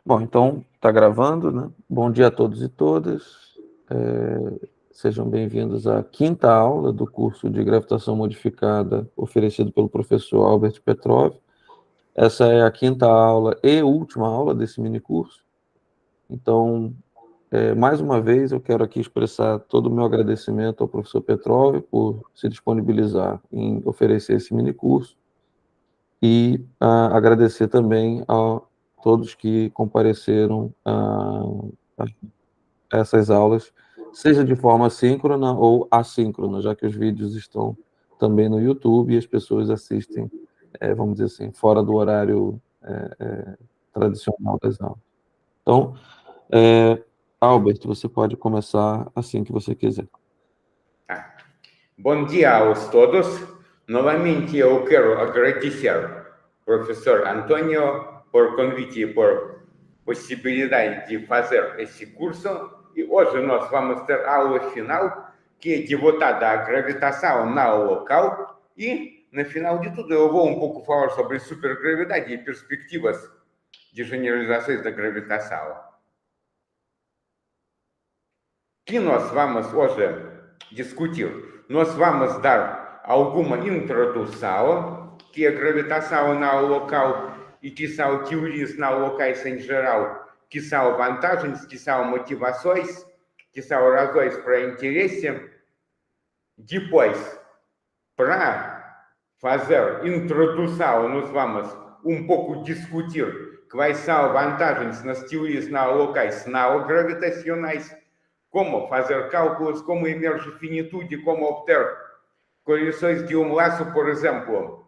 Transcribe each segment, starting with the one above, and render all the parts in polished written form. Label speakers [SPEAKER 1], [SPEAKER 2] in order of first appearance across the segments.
[SPEAKER 1] Bom, então está gravando, né? Bom dia a todos e todas. Sejam bem-vindos à quinta aula do curso de gravitação modificada oferecido pelo professor Albert Petrov. Essa é a quinta aula e última aula desse mini curso. Então, mais uma vez, eu quero aqui expressar todo o meu agradecimento ao professor Petrov por se disponibilizar em oferecer esse mini curso e agradecer também a todos que compareceram a essas aulas, seja de forma síncrona ou assíncrona, já que os vídeos estão também no YouTube e as pessoas assistem, vamos dizer assim, fora do horário tradicional das aulas. Então, Albert, você pode começar assim que você quiser.
[SPEAKER 2] Bom dia a todos. Novamente eu quero agradecer professor Antônio por convite e por possibilidade de fazer esse curso. E hoje nós vamos ter a aula final, que é devotada à gravitação na local. E, no final de tudo, eu vou um pouco falar sobre supergravidade e perspectivas de generalizações da gravitação. Que nós vamos hoje discutir? Nós vamos dar alguma introdução, que a gravitação na local e que são teorias na locais em geral, que são vantagens, que são motivações, que são razões para interesse. Depois, para fazer introdução, nós vamos um pouco discutir quais são vantagens nas teorias na locais não gravitacionais, como fazer cálculos, como emerge finitude, como obter correções de laço, por exemplo.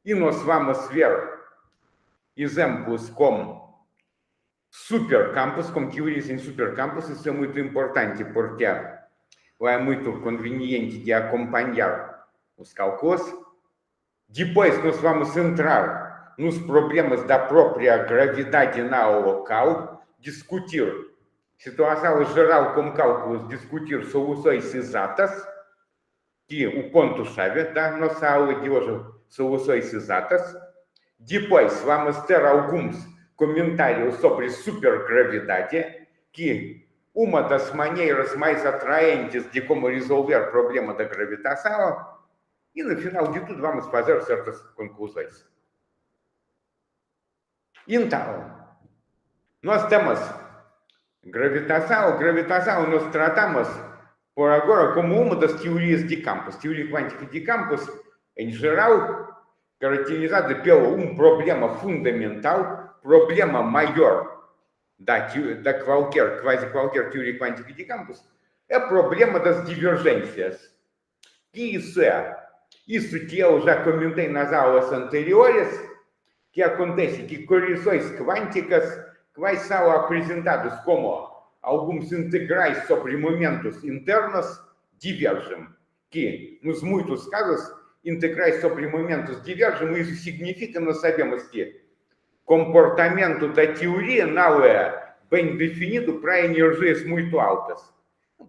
[SPEAKER 2] E nós vamos ver exemplos como supercampos, como teorias em supercampos. Isso é muito importante, porque é muito conveniente de acompanhar os cálculos. Depois nós vamos entrar nos problemas da própria gravidade na local, discutir situação geral como cálculos, discutir soluções exatas, que o ponto-chave da nossa aula de hoje, soluções exatas. Depois vamos ter alguns comentários sobre supergravidade, que uma das maneiras mais atraentes de como resolver o problema da gravitação. E no final de tudo vamos fazer certas conclusões. Então, nós temos gravitação nós tratamos por agora como uma das teorias de campos. Teoria quântica de campos, em geral, caracterizada pelo um problema fundamental, problema maior da quase qualquer teoria quântica de campos, é o problema das divergências. Que isso é? Isso que eu já comentei nas aulas anteriores, que acontece que correções quânticas que são apresentadas como alguns integrais sobre momentos internos divergem, que, nos muitos casos, integrais sobre momentos divergem. Isso significa, nós sabemos que comportamento da teoria não é bem definido para energias muito altas.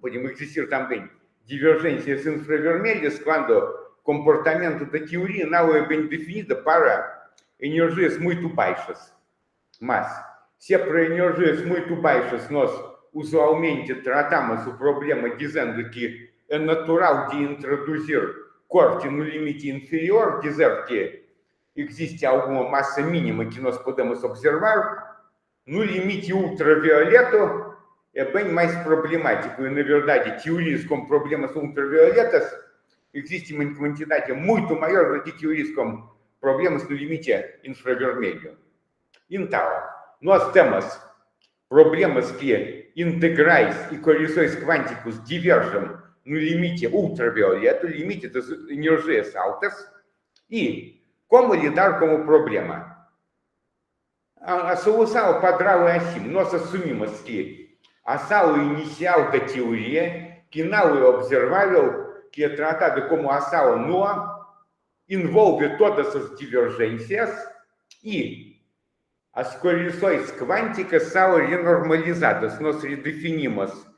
[SPEAKER 2] Podem existir também divergências infravermelhas quando o comportamento da teoria não é bem definido para energias muito baixas. Mas, se é para energias muito baixas, nós usualmente tratamos o problema dizendo que é natural de introduzir corte no limite inferior, dizer que existe alguma massa mínima que nós podemos observar. No limite ultravioleta é bem mais problemático. E, na verdade, teorias com problemas ultravioletas existe uma quantidade muito maior do que teorias com problemas no limite infravermelho. Então, nós temos problemas que integrais e correções quânticos divergem no limite ultravioleta, no limite das energias altas. E como lidar com o problema? A solução padrão é assim: nós assumimos que a ação inicial da teoria, que não é observável, que é tratada como ação nua, envolve todas as divergências e as correções quânticas são renormalizadas. Nós redefinimos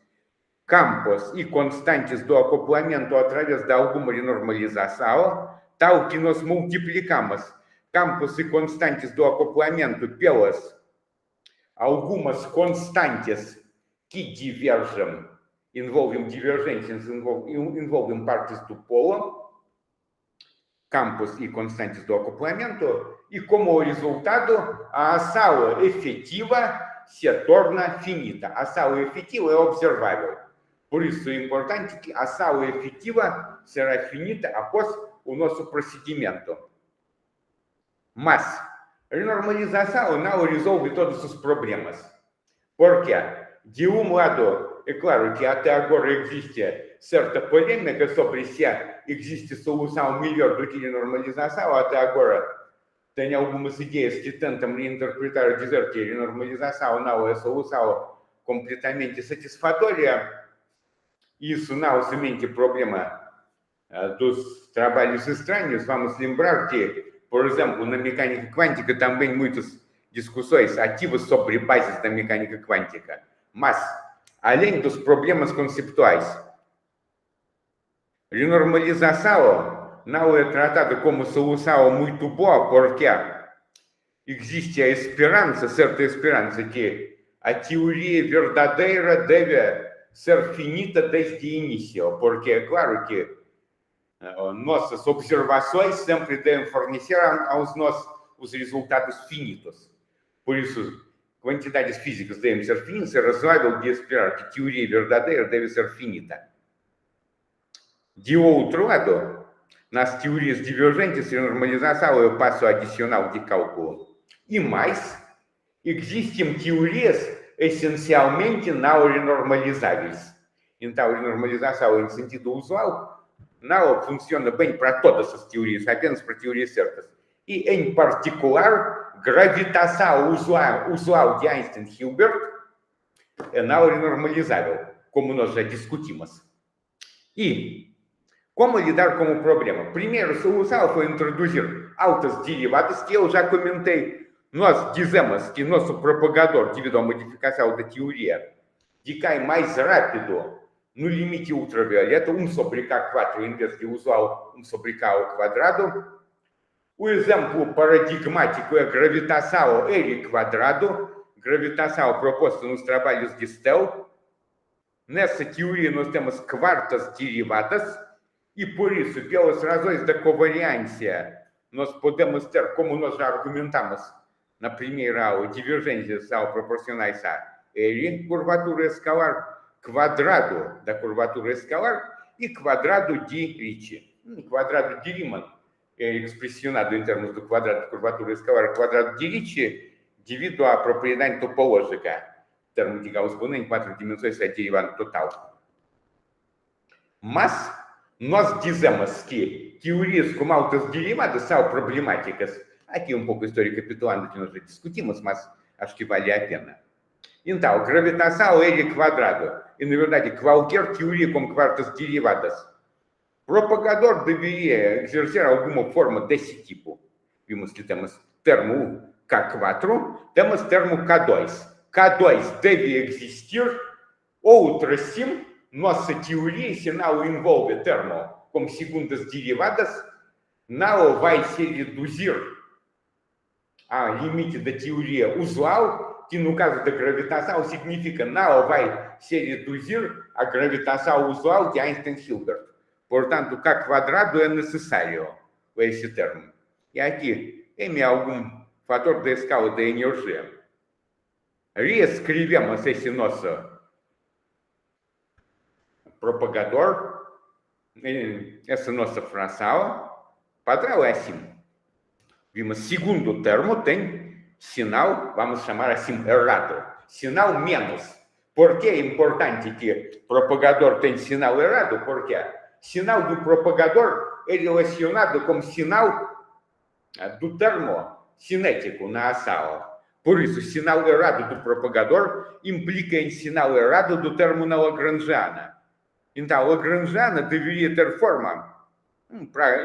[SPEAKER 2] campos e constantes do acoplamento através de alguma renormalização, tal que nós multiplicamos campos e constantes do acoplamento pelas algumas constantes que divergem, envolvem divergências, envolvem partes do polo, campos e constantes do acoplamento, e como resultado, a ação efetiva se torna finita. A ação efetiva é observável. Por isso é importante que a ação efetiva será finita após o nosso procedimento. Mas a renormalização não resolve todos os problemas. Por quê? De um lado, é claro que até agora existe certa polêmica sobre se existe solução melhor do que renormalização. Até agora, tem algumas ideias que tentam reinterpretar e dizer que a renormalização não é solução completamente satisfatória. Isso não é somente problema dos trabalhos estranhos. Vamos lembrar que, por exemplo, na mecânica quântica também muitas discussões ativas sobre bases da mecânica quântica. Mas, além dos problemas conceptuais, renormalização não é tratada como solução muito boa, porque existe a esperança, certa esperança, que a teoria verdadeira deve ser finita desde o início, porque é claro que nossas observações sempre devem fornecer aos nós os resultados finitos. Por isso, quantidades físicas devem ser finitas, é razoável de esperar que a teoria verdadeira deve ser finita. De outro lado, nas teorias divergentes de normalização é o passo adicional de cálculo. E mais, existem teorias essencialmente não renormalizáveis. Então, a renormalização, em sentido usual, não funciona bem para todas as teorias, apenas para teorias certas. E, em particular, gravitação usual de Einstein-Hilbert é não renormalizável, como nós já discutimos. E como lidar com o problema? Primeira solução foi introduzir altas derivadas, que eu já comentei. Nós dizemos que nosso propagador, devido à modificação da teoria, decai mais rápido no limite ultravioleta, 1 sobre K4 em vez de usual 1 sobre K ao quadrado. O exemplo paradigmático é a gravitação L quadrado, gravitação proposta nos trabalhos de Stell. Nessa teoria nós temos quartas derivadas e por isso, pelas razões da covariância, nós podemos ter, como nós já argumentamos na primeira aula, divergências proporcionais a L, curvatura escalar, quadrado da curvatura escalar e quadrado de Ricci. Quadrado de Riemann é expressionado em termos do quadrado de curvatura escalar, quadrado de Ricci, devido à propriedade topológica. O termo de Gauss-Bonnet em 4 dimensões é derivado total. Mas nós dizemos que teorias com altas derivadas são problemáticas. Aqui um pouco a história recapitulando que nós já discutimos, mas acho que vale a pena. Então, gravitação L quadrado, e na verdade qualquer teoria com quartas derivadas, propagador deveria exercer alguma forma desse tipo. Vimos que temos termo K4, temos termo K2. K2 deve existir, outra sim, nossa teoria, se não envolve termo com segundas derivadas, não vai se reduzir ao limite da teoria usual, que no caso da gravitação significa não vai se reduzir à gravitação usual de Einstein-Hilbert. Portanto, K quadrado é necessário, esse termo. E aqui, em algum fator da escala da energia, reescrevemos esse nosso propagador, essa nossa fração, padrão é assim. Vimos, segundo termo tem sinal, vamos chamar assim, errado. Sinal menos. Por que é importante que o propagador tenha sinal errado? Porque sinal do propagador é relacionado com sinal do termo cinético na ação. Por isso, sinal errado do propagador implica em sinal errado do termo na Lagrangiana. Então, a Lagrangiana deveria ter forma,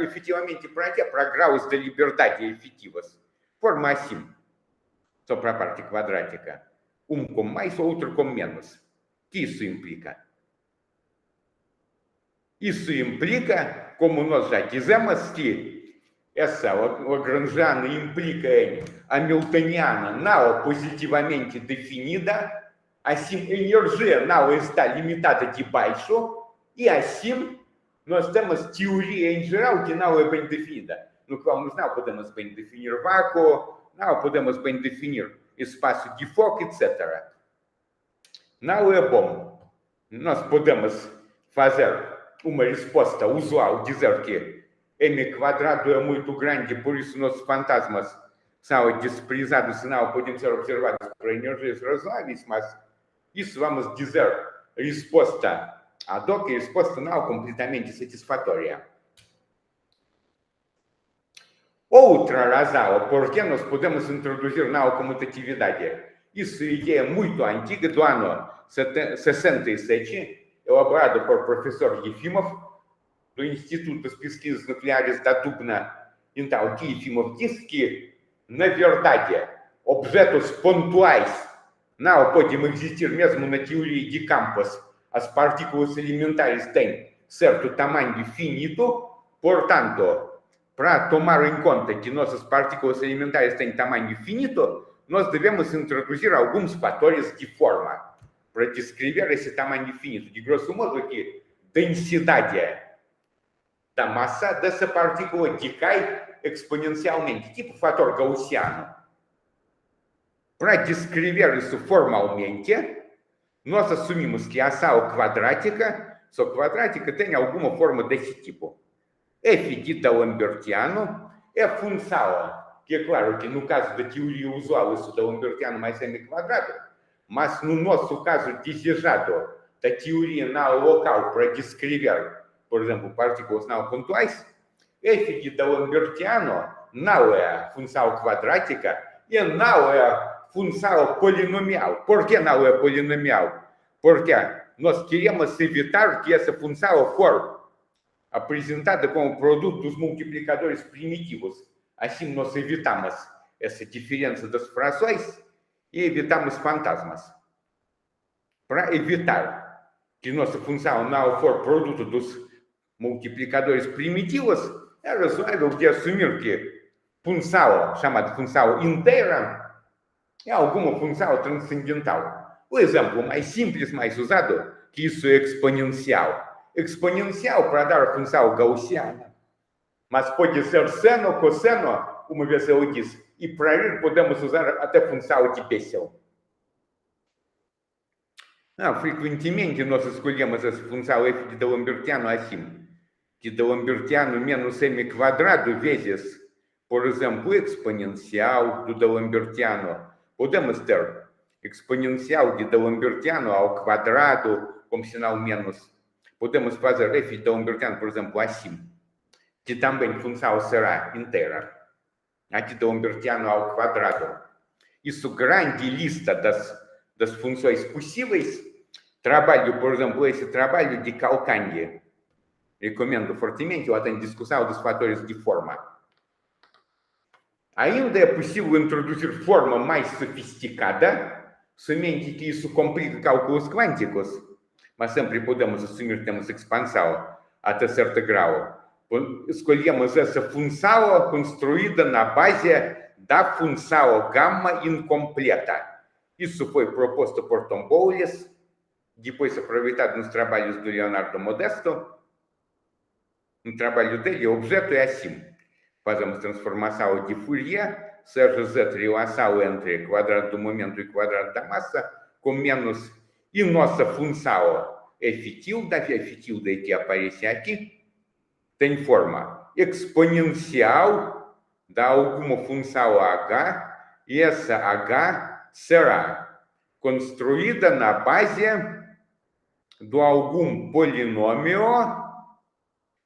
[SPEAKER 2] efetivamente, para quê? Para graus de liberdade efetivas. Forma assim, só para a parte quadrática. Um com mais, outro com menos. O que isso implica? Isso implica, como nós já dizemos, que essa lagrangiana implica em hamiltoniana não positivamente definida, assim, energia não está limitada de baixo, e assim nós temos teoria em geral que não é bem definida, no qual nós não podemos bem definir vácuo, não podemos bem definir espaço de foco, etc. Não é bom. Nós podemos fazer uma resposta usual, dizer que m quadrado é muito grande, por isso nossos fantasmas são desprezados, não podem ser observados por energias razoáveis, mas isso vamos dizer resposta ad hoc, resposta não completamente satisfatória. Outra razão por que nós podemos introduzir não comutatividade, isso é ideia muito antiga do ano 67, elaborado por professor Yefimov, do Instituto de Pesquisas Nucleares da Dubna. Então, que Yefimov diz que, na verdade, objetos pontuais não podem existir mesmo na teoria de campos. As partículas elementares têm certo tamanho finito, portanto, para tomar em conta que nossas partículas elementares têm tamanho finito, nós devemos introduzir alguns fatores de forma para descrever esse tamanho finito. De grosso modo, que densidade da massa dessa partícula decai exponencialmente, tipo fator gaussiano. Para descrever isso formalmente, nós assumimos que a ação quadrática tem alguma forma desse tipo. F de D'Alembertiano é a função, que é claro que no caso da teoria usual isso D'Alembertiano mais m quadrado, mas no nosso caso desejado da teoria não local para descrever, por exemplo, partículas não pontuais, F de D'Alembertiano não é a função quadrática e não é a função polinomial. Por que não é polinomial? Porque nós queremos evitar que essa função for apresentada como produto dos multiplicadores primitivos. Assim, nós evitamos essa diferença das frações e evitamos fantasmas. Para evitar que nossa função não for produto dos multiplicadores primitivos, é razoável de assumir que função, chamada função inteira, é alguma função transcendental. O exemplo mais simples, mais usado, que isso é exponencial. Exponencial para dar a função gaussiana. Mas pode ser seno, cosseno, uma vez eu disse. E para ir podemos usar até função de Bessel. Frequentemente nós escolhemos essa função f de D'Alembertiano assim. De D'Alembertiano menos m quadrado vezes, por exemplo, exponencial do D'Alembertiano. Podemos ter exponencial de D'Alembertiano ao quadrado, como sinal menos. Podemos fazer f de D'Alembertiano, por exemplo, assim, que também função será inteira. A de D'Alembertiano ao quadrado. Isso, grande lista das funções possíveis. Trabalho, por exemplo, esse trabalho de Calcagni. Recomendo fortemente, ou tem discussão dos fatores de forma. Ainda é possível introduzir forma mais sofisticada, somente que isso complica cálculos quânticos. Mas sempre podemos assumir que temos expansão até certo grau. Escolhemos essa função construída na base da função gama incompleta. Isso foi proposto por Tom Bowles, depois aproveitado nos trabalhos do Leonardo Modesto. No trabalho dele, o objeto é assim. Fazemos transformação de Fourier, seja z relação entre quadrado do momento e quadrado da massa, com menos. E nossa função f tilde que aparece aqui, tem forma exponencial de alguma função h, e essa h será construída na base de algum polinômio,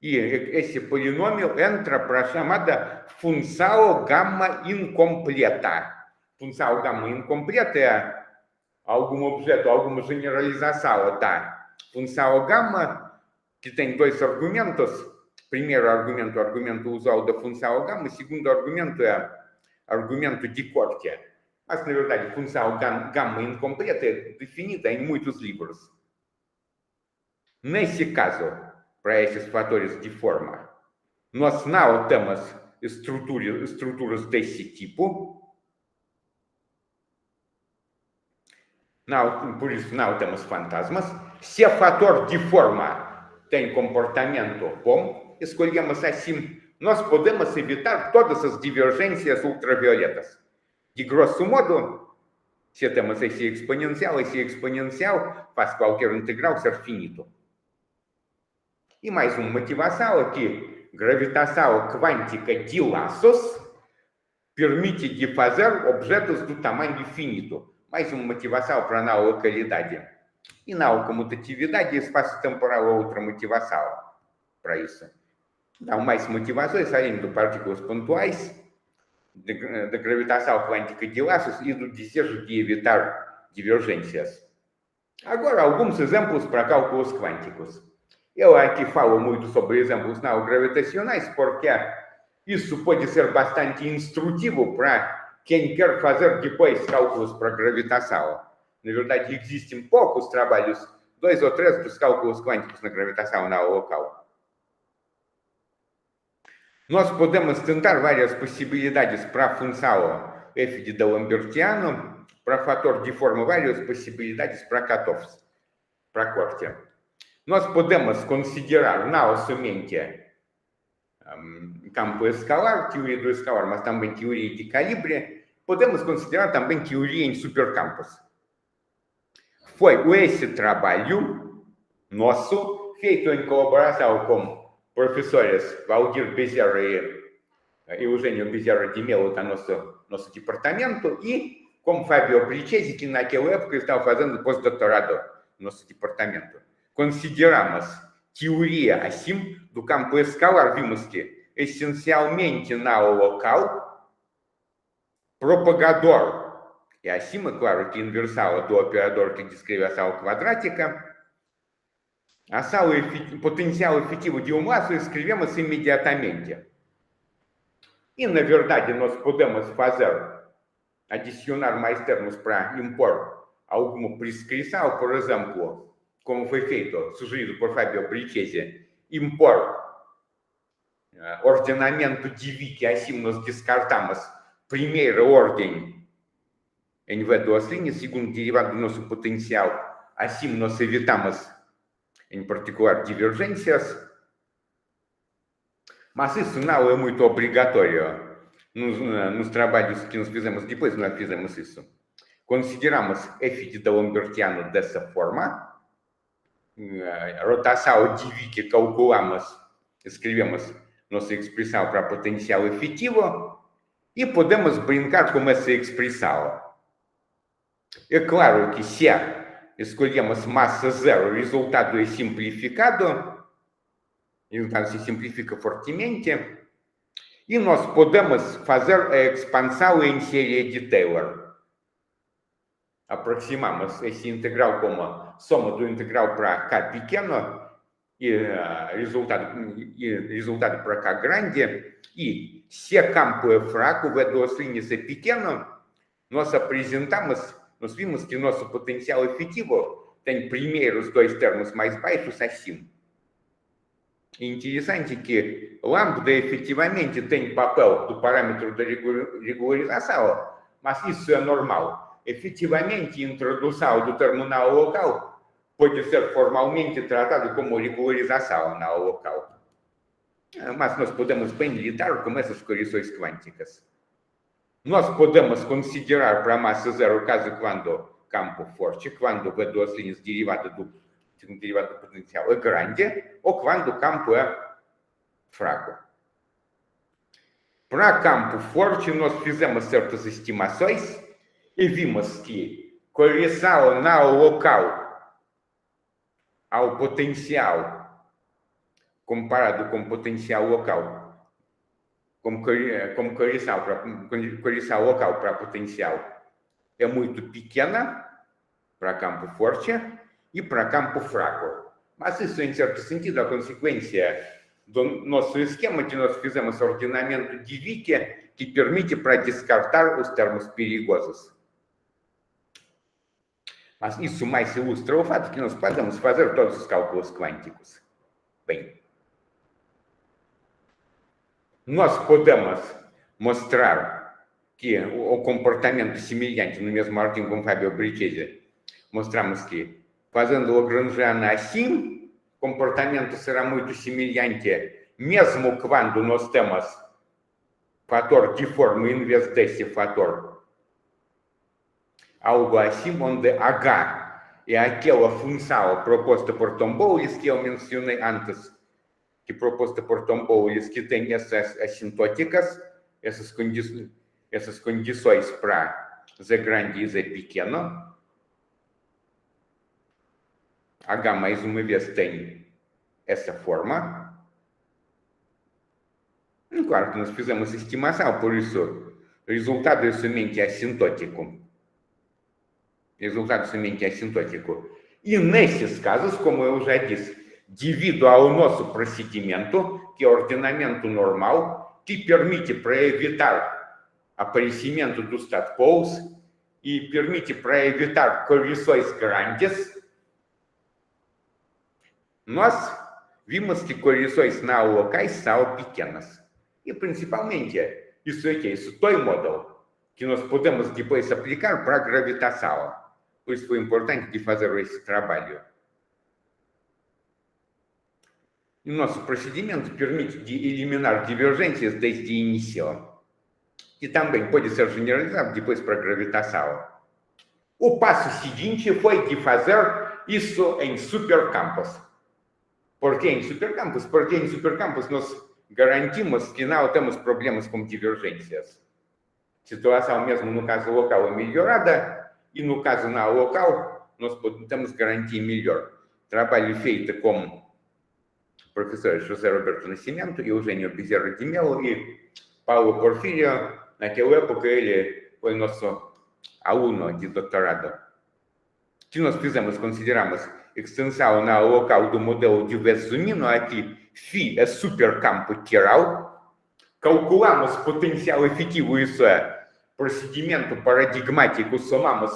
[SPEAKER 2] e esse polinômio entra para a chamada função gama incompleta. Função gama incompleta é algum objeto, alguma generalização da função gama, que tem dois argumentos. Primeiro argumento, o argumento usual da função gama. Segundo argumento é argumento de corte. Mas, na verdade, função gama incompleta é definida em muitos livros. Nesse caso, para esses fatores de forma, nós não temos estruturas desse tipo. Não, por isso não temos fantasmas. Se o fator de forma tem comportamento bom, escolhemos assim, nós podemos evitar todas as divergências ultravioletas. De grosso modo, se temos esse exponencial faz qualquer integral ser finito. E mais uma motivação aqui, gravitação quântica de laços permite de fazer objetos do tamanho finito. Mais uma motivação para a localidade. E na comutatividade, espaço-temporal é outra motivação para isso. Então, mais motivações além de partículas pontuais, da gravitação quântica de laços e do desejo de evitar divergências. Agora, alguns exemplos para cálculos quânticos. Eu aqui falo muito sobre exemplos não gravitacionais, porque isso pode ser bastante instrutivo para quem quer fazer depois cálculos para gravitação. Na verdade, existem poucos trabalhos, 2 ou 3 dos cálculos quânticos na gravitação na local. Nós podemos tentar várias possibilidades para a função f de D'Alembertiano, para fator de forma, várias possibilidades para cutoffs, para corte. Nós podemos considerar não somente campo escalar, teoria do escalar, mas também teoria de calibre. Podemos considerar também teoria em supercampos. Foi esse trabalho nosso, feito em colaboração com professores Valdir Bezerra e Eugênio Bezerra de Mello, da nosso departamento, e com Fábio Bricesi, que naquela época estava fazendo pós-doutorado no nosso departamento. Consideramos teoria assim do campo escalar, vimos que essencialmente na local, propagador, e acima, claro, que inversal do operador que descreve a ação quadrática, potencial efetivo de um laço escrevemos imediatamente. E, na verdade, nós podemos adicionar mais termos para impor alguma prescrição, por exemplo, como foi feito, sugerido por Fábio Bricesi, impor ordenamento de Vick, assim nós descartamos primeira ordem em vez de duas linhas, segundo derivado do nosso potencial, assim nós evitamos, em particular, divergências. Mas isso não é muito obrigatório. Nos trabalhos que nós fizemos depois, nós fizemos isso. Consideramos f de D'Alembertiano dessa forma, a rotação de Vick calculamos, escrevemos nossa expressão para potencial efetivo e podemos brincar com essa expressão. É claro que se escolhemos massa zero, o resultado é simplificado, então se simplifica fortemente, e nós podemos fazer a expansão em série de Taylor. Aproximamos esse integral como soma do integral para k pequeno e resultado para k grande. E se o campo é fraco, o V2 linhas é pequeno, nós vimos que nosso potencial efetivo tem primeiro os dois termos mais baixos acima. É interessante que lambda efetivamente tem papel do parâmetro da regularização, mas isso é normal. Efetivamente, a introdução do terminal local pode ser formalmente tratado como regularização na local. Mas nós podemos bem lidar com essas correções quânticas. Nós podemos considerar para a massa zero caso quando campo forte, quando V2 linhas derivada do potencial é grande, ou quando o campo é fraco. Para campo forte, nós fizemos certas estimações e vimos que correção na local ao potencial comparado com potencial local, como correção local para potencial é muito pequena para campo forte e para campo fraco. Mas isso, em certo sentido, é a consequência do nosso esquema que nós fizemos ordenamento de Vick que permite para descartar os termos perigosos. Mas isso mais ilustra o fato que nós podemos fazer todos os cálculos quânticos. Bem, nós podemos mostrar que o comportamento semelhante no mesmo artigo com Fábio Brichese, mostramos que fazendo Lagrangiano assim, o comportamento será muito semelhante, mesmo quando nós temos fator diforme em vez desse fator. Algo assim, onde H é aquela função proposta por Tom Bowles que eu mencionei antes, que proposta por Tom Bowles, que tem essas assintóticas, essas condições para Z grande e Z pequeno. H, mais uma vez, tem essa forma. E claro que nós fizemos estimação, por isso, o resultado é somente assintótico. Resultado somente assintótico. E nesses casos, como eu já disse, devido ao nosso procedimento, que é o ordenamento normal, que permite para evitar aparecimento dos tadpoles e permite para evitar correções grandes, nós vimos que correções não locais são pequenas. E principalmente, isso aqui, isso toy model, que nós podemos depois aplicar para a gravitação. Por isso foi importante de fazer esse trabalho. E o nosso procedimento permite de eliminar divergências desde o início, que também pode ser generalizado depois para a gravitação. O passo seguinte foi de fazer isso em supercampos. Por que em supercampos? Porque em supercampos nós garantimos que não temos problemas com divergências. Situação mesmo no caso local é melhorada, e no caso não local, nós podemos garantir melhor. Trabalho feito com professores José Roberto Nascimento, Eugênio Bezerra de Mello e Paulo Porfírio. Naquela época ele foi nosso aluno de doutorado. Que nós fizemos, consideramos extensão na local do modelo de Vezzumino, aqui φ é supercampo geral, calculamos potencial efetivo, isso é procedimento paradigmático, somamos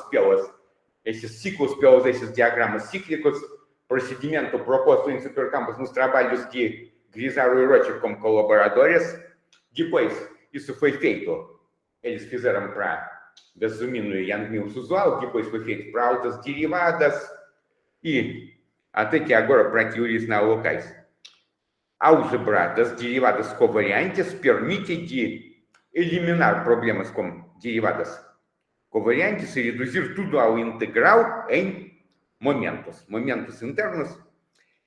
[SPEAKER 2] esses ciclos pelos esses diagramas cíclicos, procedimento proposto em supercampos nos trabalhos de Grisaro e Rocher como colaboradores. Depois, isso foi feito, eles fizeram para Vezzumino e Yang-Mills usual, depois foi feito para altas derivadas, e até que agora para teorias não locais. A álgebra das derivadas covariantes permite de eliminar problemas com derivadas covariantes e reduzir tudo ao integral em momentos internos.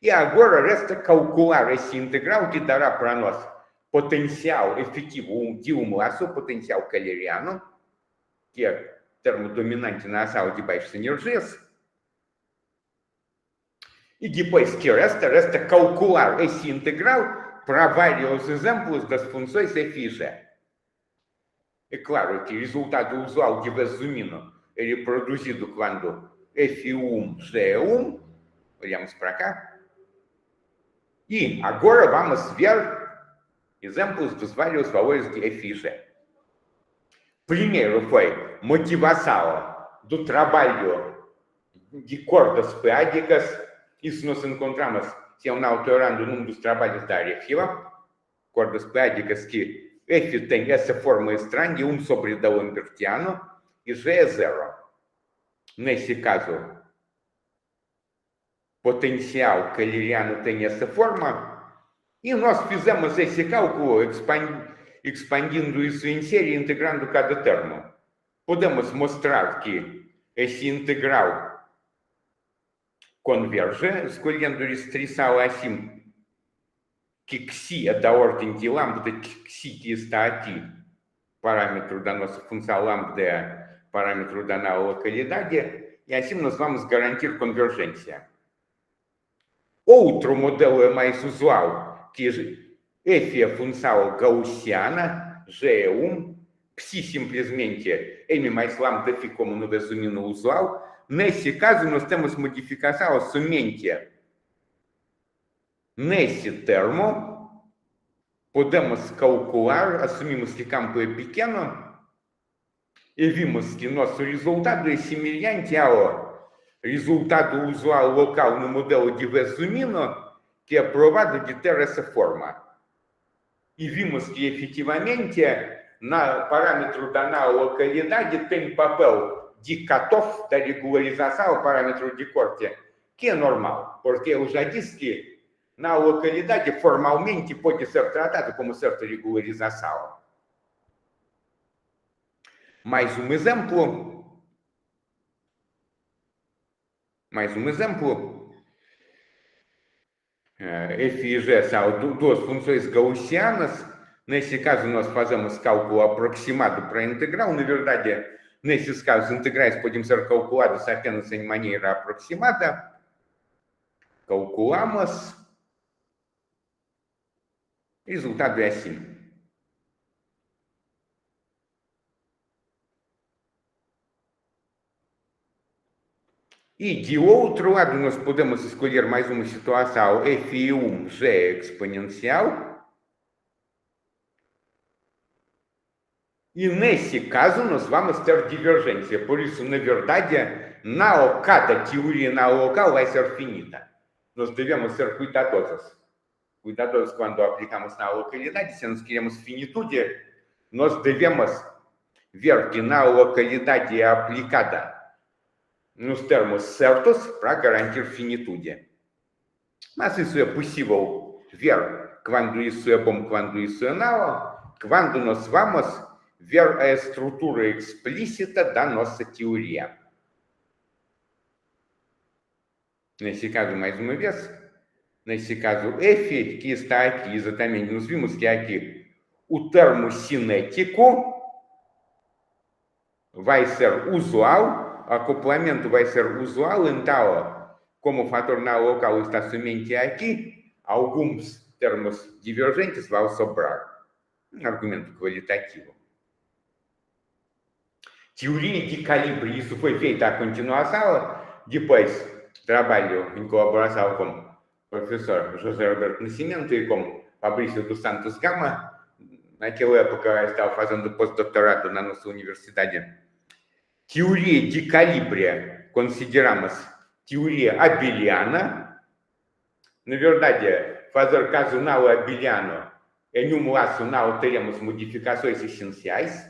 [SPEAKER 2] E agora resta calcular esse integral que dará para nós potencial efetivo de um laço, potencial kähleriano, que é termo dominante na ação de baixas energias. E depois que resta calcular esse integral para vários exemplos das funções f e g. É claro que o resultado usual de Vezzumino é produzido quando f1 g é 1. Olhamos para cá. E agora vamos ver exemplos dos vários valores de f e g. Primeiro foi motivação do trabalho de cordas peádicas. Isso nós encontramos, se eu não alterando num dos trabalhos da área fila, cordas peádicas que F tem essa forma estranha, 1 sobre D'Alembertiano, e G é 0. Nesse caso, potencial kähleriano tem essa forma, e nós fizemos esse cálculo expandindo isso em série, integrando cada termo. Podemos mostrar que esse integral converge, escolhendo restrição assim, que xi é da ordem de lambda, que xi que está aqui, parâmetro da nossa função lambda é parâmetro da nossa localidade, e assim nós vamos garantir convergência. Outro modelo é mais usual, que f é a função gaussiana, g é 1, psi simplesmente m mais lambda fica como no Vezzumino usual. Nesse caso, nós temos modificação somente nesse termo. Podemos calcular, assumimos que o campo é pequeno, e vimos que nosso resultado é semelhante ao resultado usual local no modelo de Vezzumino, que é provado de ter essa forma. e vimos que efetivamente parâmetro da localidade tem papel de cutoff da regularização, parâmetro de corte, que é normal, porque eu já disse que na localidade formalmente pode ser tratado como certa regularização. Mais um exemplo. F e G são duas funções gaussianas. Nesse caso, nós fazemos cálculo aproximado para a integral. Na verdade, nesses casos, integrais podem ser calculados apenas em maneira aproximada. Calculamos. O resultado é assim. E, de outro lado, nós podemos escolher mais uma situação f1 é exponencial. E, nesse caso, nós vamos ter divergência. Por isso, na verdade, cada teoria na local vai ser finita. Nós devemos ser cuidadosos. Cuidadosos quando aplicamos na localidade. Se nós queremos finitude, nós devemos ver que na localidade é aplicada nos termos certos para garantir finitude. Mas isso é possível ver quando isso é bom, quando isso é não, quando nós vamos ver a estrutura explícita da nossa teoria. Nesse caso, mais uma vez, nesse caso, F, que está aqui exatamente, nós vimos que aqui o termo cinético vai ser usual, acoplamento vai ser usual, então, como o fator na local está somente aqui, alguns termos divergentes vão sobrar. Um argumento qualitativo. Teoria de calibre, isso foi feito à continuação, depois trabalho em colaboração com o professor José Roberto Nascimento e com Fabrício dos Santos Gama. Naquela época eu estava fazendo pós-doutorado na nossa universidade. Teoria de calibre, consideramos teoria abeliana. Na verdade, fazer caso não abeliano, em um laço não teremos modificações essenciais.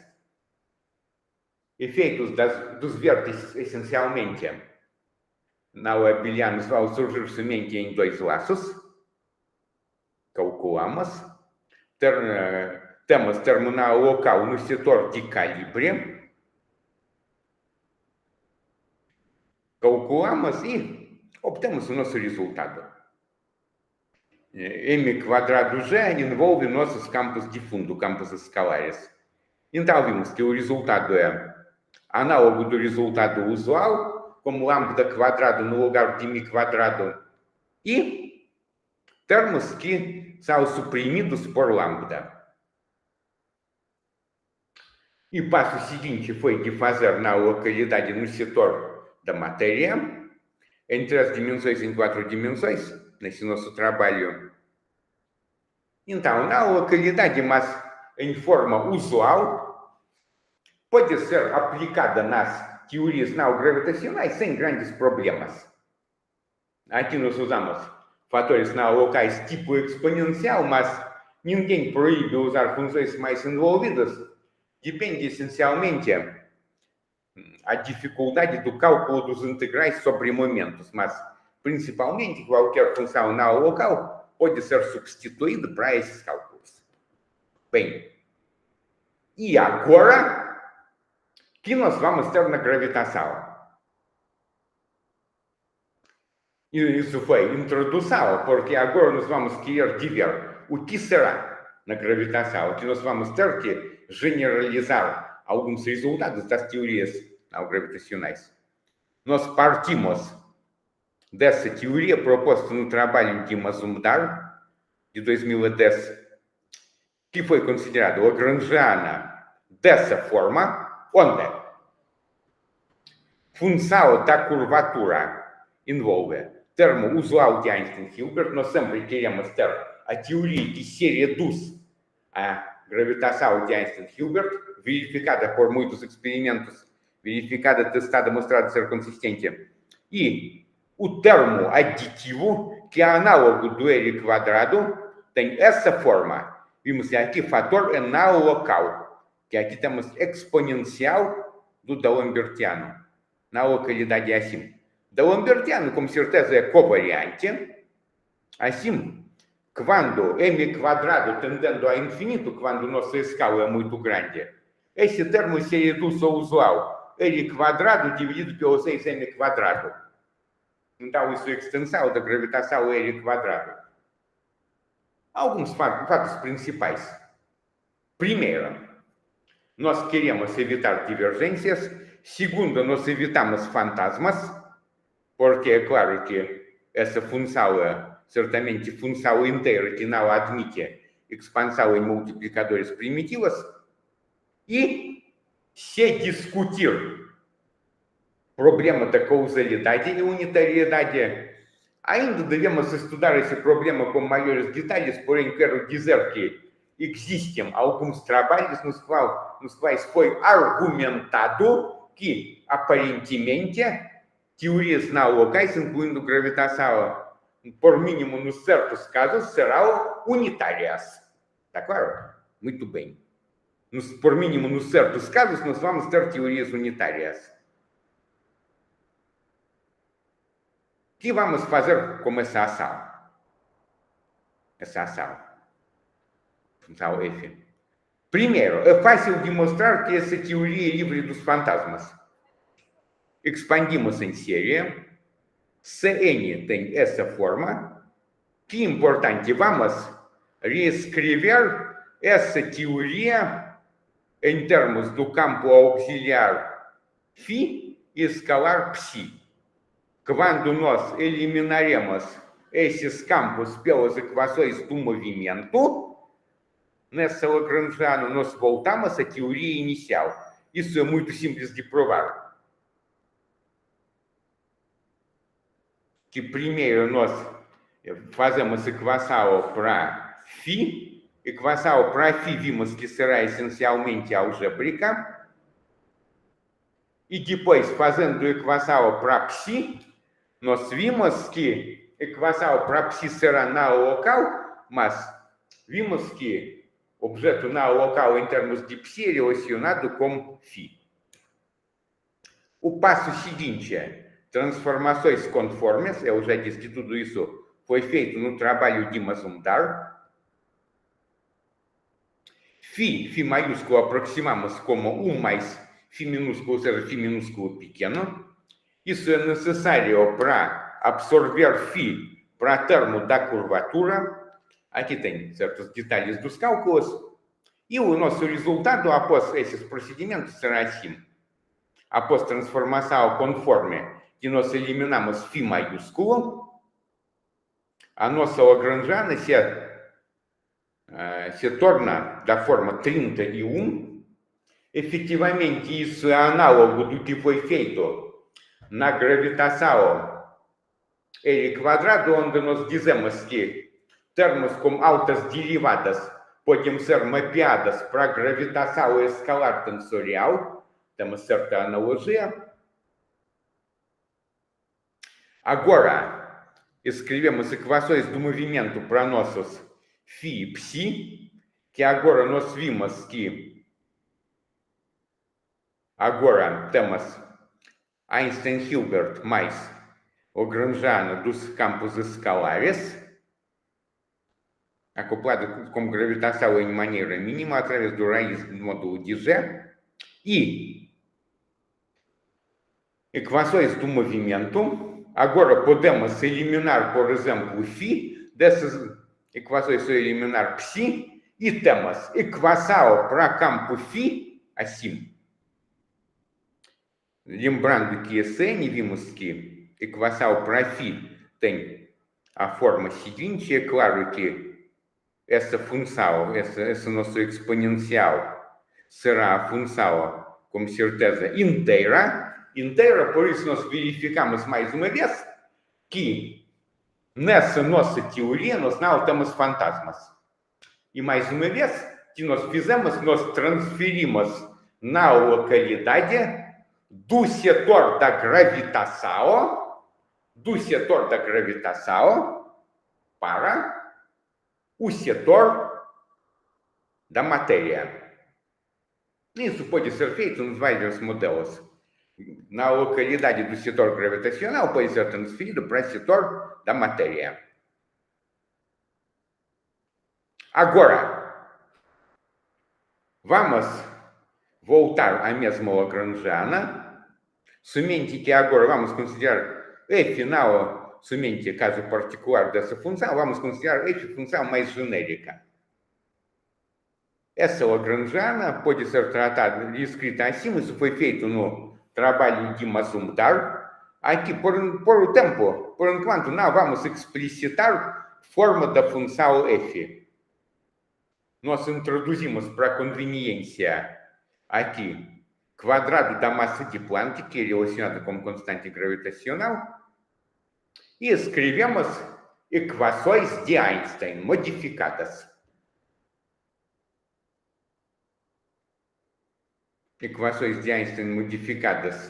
[SPEAKER 2] Efeitos dos vértices, essencialmente, não abelianos vão surgir somente em dois laços. Calculamos. Temos terminal local no setor de calibre. Calculamos e obtemos o nosso resultado. M quadrado G envolve nossos campos de fundo, campos escalares. Então, vimos que o resultado é análogo do resultado usual, como lambda quadrado no lugar de mi quadrado, e termos que são suprimidos por lambda. E o passo seguinte foi de fazer na localidade no setor da matéria, em 3 dimensões e em 4 dimensões, nesse nosso trabalho. Então, na localidade, mas em forma usual, pode ser aplicada nas teorias não gravitacionais sem grandes problemas. Aqui nós usamos fatores não locais tipo exponencial, mas ninguém proíbe usar funções mais envolvidas. Depende essencialmente a dificuldade do cálculo dos integrais sobre momentos, mas principalmente qualquer função não local pode ser substituída para esses cálculos. Bem, e agora que nós vamos ter na gravitação? E isso foi introdução, porque agora nós vamos querer ver o que será na gravitação, que nós vamos ter que generalizar alguns resultados das teorias não gravitacionais. Nós partimos dessa teoria proposta no trabalho de Mazumdar, de 2010, que foi considerado lagrangiana dessa forma, onde função da curvatura envolve termo usual de Einstein-Hilbert. Nós sempre queremos ter a teoria que se reduz à gravitação de Einstein-Hilbert, verificada por muitos experimentos, verificada, testada, mostrada ser consistente. E o termo aditivo, que é análogo do L quadrado, tem essa forma. vimos aqui fator anal local, que aqui temos exponencial do D'Alembertiano, na localidade acima. D'Alembertiano, com certeza, é covariante. Assim, quando m quadrado tendendo a infinito, quando nossa escala é muito grande, esse termo se reduz ao usual, L quadrado dividido pelo 6m quadrado. Então, isso é extensão da gravitação L quadrado. Alguns fatos principais. Primeiro, nós queríamos evitar divergências. Segundo, nós evitamos fantasmas, porque é claro que essa função é certamente função inteira que não admite expansão em multiplicadores primitivos. E se discutir problema da causalidade e unitariedade, ainda devemos estudar esse problema com maiores detalhes, porém quero dizer que existem alguns trabalhos nos quais foi argumentado que, aparentemente, teorias não locais, incluindo gravitação, por mínimo nos certos casos, serão unitárias. Está claro? Muito bem. Por mínimo nos certos casos, nós vamos ter teorias unitárias. O que vamos fazer com essa ação? Essa ação. Função F. Primeiro, é fácil demonstrar que essa teoria é livre dos fantasmas. Expandimos em série. Se n tem essa forma, que importante, vamos reescrever essa teoria em termos do campo auxiliar φ e escalar psi. Quando nós eliminaremos esses campos pelas equações do movimento, nessa Lagrangiana nós voltamos à teoria inicial. Isso é muito simples de provar. Que primeiro nós fazemos equação para φ. Equação para φ vimos que será essencialmente algébrica. E depois, fazendo equação para psi, nós vimos que equação para psi será não local, mas vimos que objeto não local em termos de psi é relacionado com φ. O passo seguinte é transformações conformes. Eu já disse que tudo isso foi feito no trabalho de Mazumdar. Φ maiúsculo aproximamos como 1 mais φ minúsculo, ou seja, φ minúsculo pequeno. Isso é necessário para absorver φ para termo da curvatura. Aqui tem certos detalhes dos cálculos. E o nosso resultado após esses procedimentos será assim. Após transformação conforme que nós eliminamos φ maiúsculo, a nossa Lagrangiana se torna da forma 31. Efetivamente, isso é análogo do que foi feito na gravitação L quadrado, onde nós dizemos que termos com altas derivadas podem ser mapeadas para a gravitação escalar tensorial. Temos certa analogia. Agora, escrevemos equações do movimento para nossos φ e psi, que agora nós vimos que agora temos Einstein-Hilbert mais Lagrangiano dos campos escalares, acoplado com gravitação em maneira mínima através do raiz do módulo de G, e equações do movimento. Agora podemos eliminar, por exemplo, φ, dessas equações só eliminar psi, e temos equação para campo φ acima. Lembrando que esse n, vimos que equação para φ tem a forma seguinte. É claro que essa função, essa nossa exponencial, será a função, com certeza, inteira, por isso nós verificamos mais uma vez que nessa nossa teoria nós não temos fantasmas. E mais uma vez, que nós fizemos, nós transferimos na localidade do setor da gravitação, para o setor da matéria. Isso pode ser feito nos vários modelos. Na localidade do setor gravitacional pode ser transferido para o setor da matéria. Agora, vamos voltar à mesma lagrangiana. Somente que agora vamos considerar f na somente caso particular dessa função, vamos considerar f função mais genérica. Essa lagrangiana pode ser tratada e escrita acima. Isso foi feito no trabalho de Mazumdar. Aqui, por enquanto, não vamos explicitar forma da função f. Nós introduzimos para conveniência aqui quadrado da massa de Planck, que é relacionado com constante gravitacional, e escrevemos equações de Einstein modificadas. Equações de Einstein modificadas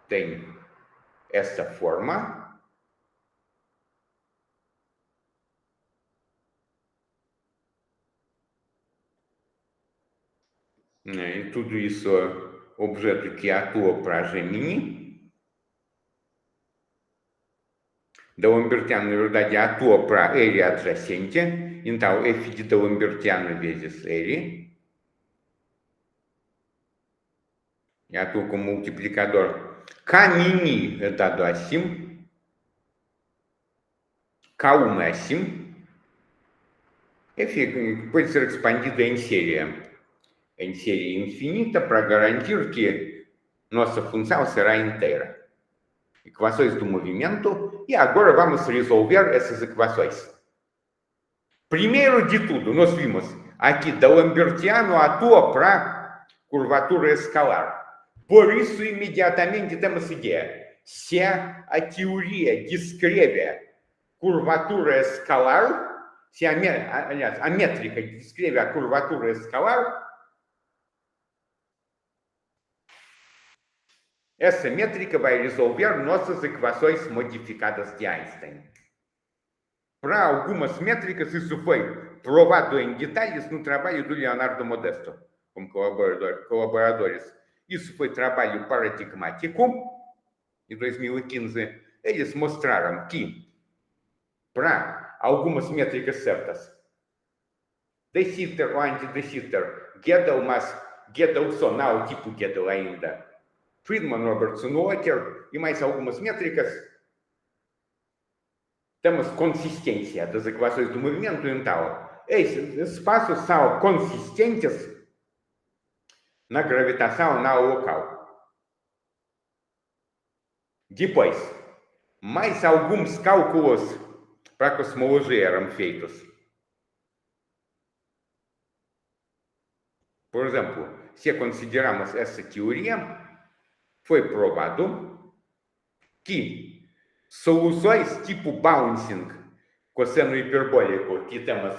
[SPEAKER 2] têm essa forma. E tudo isso é objeto que atua para Gemini. D'Alembertiano, na verdade, atua para L adjacente. Então, f de D'Alembertiano vezes L. E atua como multiplicador. K' é dado assim. K1 é assim. F pode ser expandido em série infinita para garantir que nossa função será inteira. Equações do movimento. E agora vamos resolver essas equações. Primeiro de tudo, nós vimos aqui D'Alembertiano atua para curvatura escalar. Por isso, imediatamente temos a ideia. Se a teoria descreve curvatura escalar, se a métrica descreve a curvatura escalar, essa métrica vai resolver nossas equações modificadas de Einstein. Para algumas métricas, isso foi provado em detalhes no trabalho do Leonardo Modesto, como colaboradores. Isso foi trabalho paradigmático. Em 2015, eles mostraram que, para algumas métricas certas, de Sitter ou anti-de Sitter, Gödel, mas Gödel só não, tipo Gödel ainda, Friedman, Robertson, Walker e mais algumas métricas, temos consistência das equações do movimento. Então, esses espaços são consistentes na gravitação não local. Depois, mais alguns cálculos para a cosmologia eram feitos. Por exemplo, se considerarmos essa teoria, foi provado que soluções tipo bouncing, cosseno hiperbólico, que temos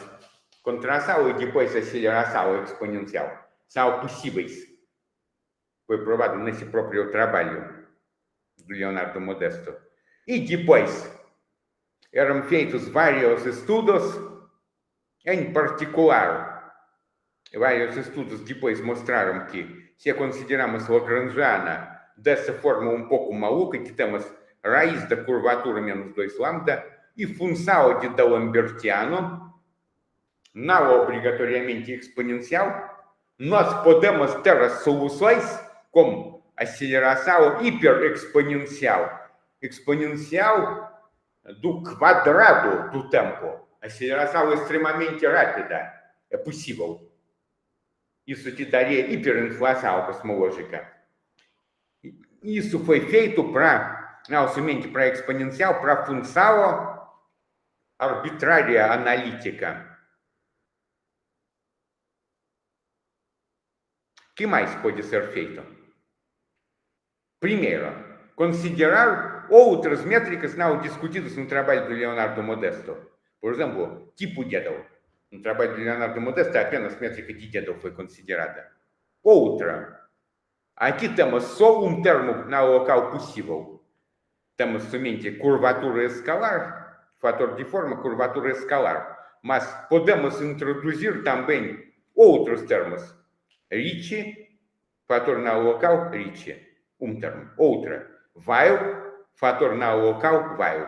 [SPEAKER 2] contração e depois aceleração exponencial, são possíveis. Foi provado nesse próprio trabalho do Leonardo Modesto. E depois, eram feitos vários estudos, em particular, vários estudos depois mostraram que, se considerarmos lagrangiana dessa forma um pouco maluca, que temos raiz da curvatura menos 2 lambda e função de D'Alembertiano, não obrigatoriamente exponencial, nós podemos ter as soluções como aceleração hiperexponencial, exponencial do quadrado do tempo, aceleração extremamente rápida, é possível. Isso te daria hiperinflação cosmológica. Isso foi feito somente para exponencial, para função arbitrária analítica. O que mais pode ser feito? Primeiro, considerar outras métricas não discutidas no trabalho do Leonardo Modesto. Por exemplo, tipo Gödel. No trabalho do Leonardo Modesto, apenas métrica de Gödel foi considerada. Outra. Aqui temos só um termo na local possível. Temos somente curvatura escalar, fator de forma, curvatura escalar. mas podemos introduzir também outros termos. Ricci, fator não local, Ricci, termo. Outra, while, fator não local, while.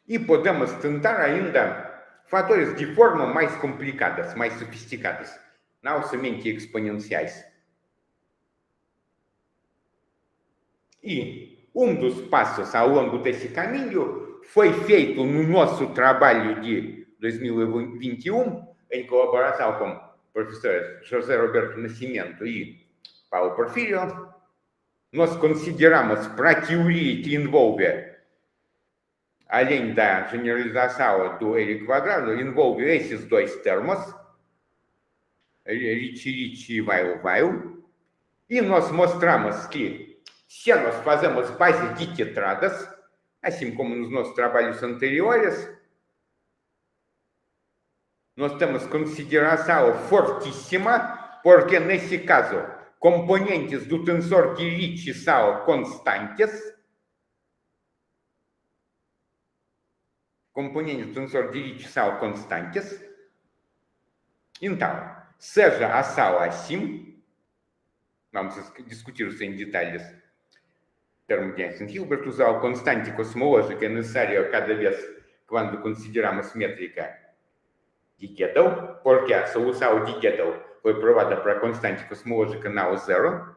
[SPEAKER 2] E podemos tentar ainda fatores de forma mais complicadas, mais sofisticadas, não somente exponenciais. E dos passos ao longo desse caminho foi feito no nosso trabalho de 2021, em colaboração com o professor José Roberto Nascimento e Paulo Porfírio. Nós consideramos para a teoria que envolve, além da generalização do L quadrado, envolve esses dois termos, Ricci e while. E nós mostramos que se nós fazemos base de tetradas, assim como nos nossos trabalhos anteriores, nós temos consideração fortíssima, porque nesse caso, componentes do tensor de Ricci são constantes. Componentes do tensor de Ricci são constantes. Então, seja a sala assim, vamos discutir isso em detalhes. Termo de Einstein-Hilbert, usar o constante cosmológico é necessário cada vez quando consideramos métrica de Gödel, porque a solução de Gödel foi provada para a constante cosmológica não zero.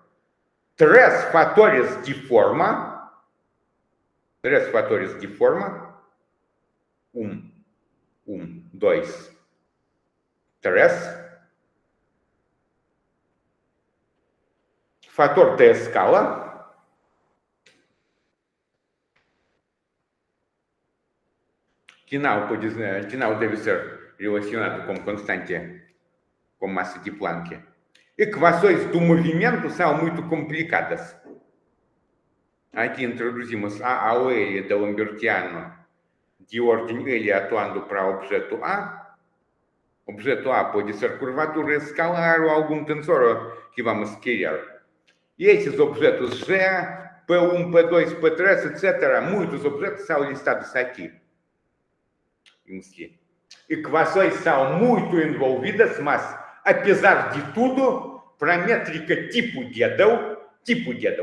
[SPEAKER 2] Três fatores de forma. Dois, três. Fator de escala. Que não deve ser relacionado com constante, com massa de Planck. Equações do movimento são muito complicadas. Aqui introduzimos a área do Lambertiano de ordem L atuando para o objeto A. O objeto A pode ser curvatura escalar ou algum tensor que vamos querer. E esses objetos G, P1, P2, P3, etc., muitos objetos são listados aqui. Equações são muito envolvidas, mas, apesar de tudo, para a métrica tipo Gödel,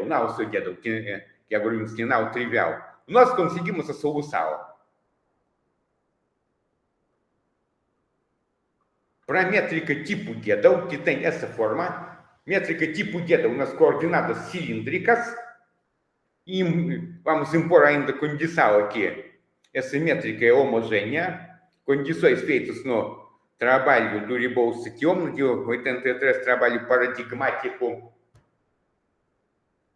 [SPEAKER 2] não só Gödel, que agora vamos ensinar o trivial, nós conseguimos a solução. Para a métrica tipo Gödel, que tem essa forma, métrica tipo Gödel nas coordenadas cilíndricas, e vamos impor ainda condição aqui. Essa métrica é homogênea, condições feitas no trabalho do Ribot-Citiom, de 83, trabalho paradigmático.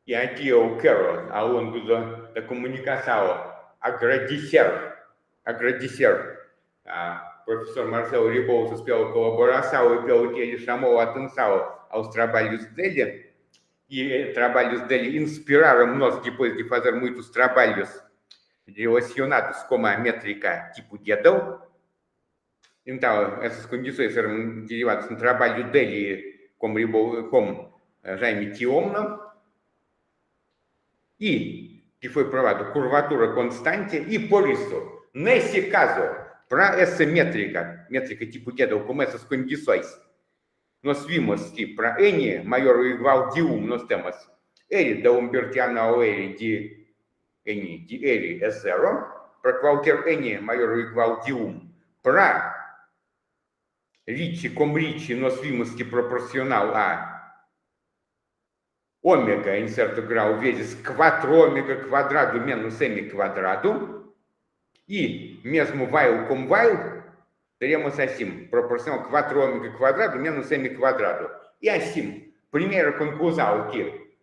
[SPEAKER 2] E aqui eu quero, ao longo da comunicação, agradecer ao professor Marcelo Rebouças pela colaboração e pelo que ele chamou a atenção aos trabalhos dele. E trabalhos dele inspiraram nós depois de fazer muitos trabalhos relacionados com a métrica tipo Gödel. Então, essas condições eram derivadas no trabalho dele com Jaime Thiomna, e que foi provado curvatura constante, e por isso, nesse caso, para essa métrica tipo Gödel, com essas condições, nós vimos que para n maior ou igual de 1, nós temos L da Lambertiana ao L de N de L é zero, para qualquer N maior ou igual de 1. Para Ricci, como Ricci, nós vimos que proporcional a ômega em certo grau vezes 4 ômega quadrado menos m quadrado. E mesmo while com while, teríamos assim, proporção 4 ômega quadrado menos m quadrado. E assim, primeira conclusão aqui,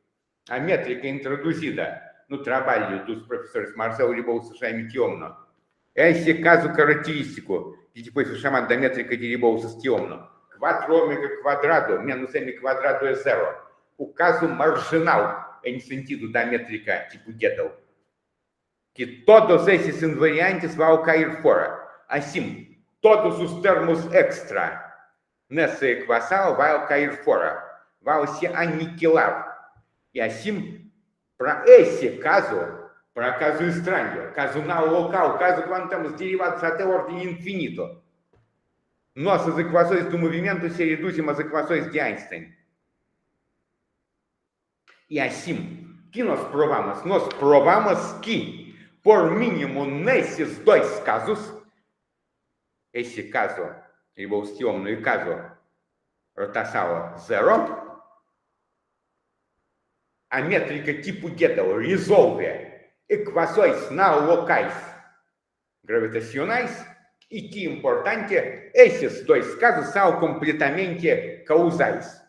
[SPEAKER 2] a métrica introduzida no trabalho dos professores Marcelo Rebouças e Jaime Thiomna é esse caso característico, que depois foi chamado da métrica de Rebouças-Thiomna. 4 ômega quadrado menos m quadrado é zero. O caso marginal em sentido da métrica tipo Gödel. Que todos esses invariantes vão cair fora. Assim, todos os termos extra nessa equação vão cair fora. Vão se aniquilar. E assim, para esse caso, para caso estranho, caso não local, caso quando temos derivados até ordem infinito. Nossas equações do movimento se reduzem às equações de Einstein. E assim, que nós provamos? Nós provamos que, por mínimo nesses dois casos, esse caso, evolução e caso rotação zero, a métrica tipo Gödel resolve equações não locais gravitacionais e que importante, esses dois casos são completamente causais.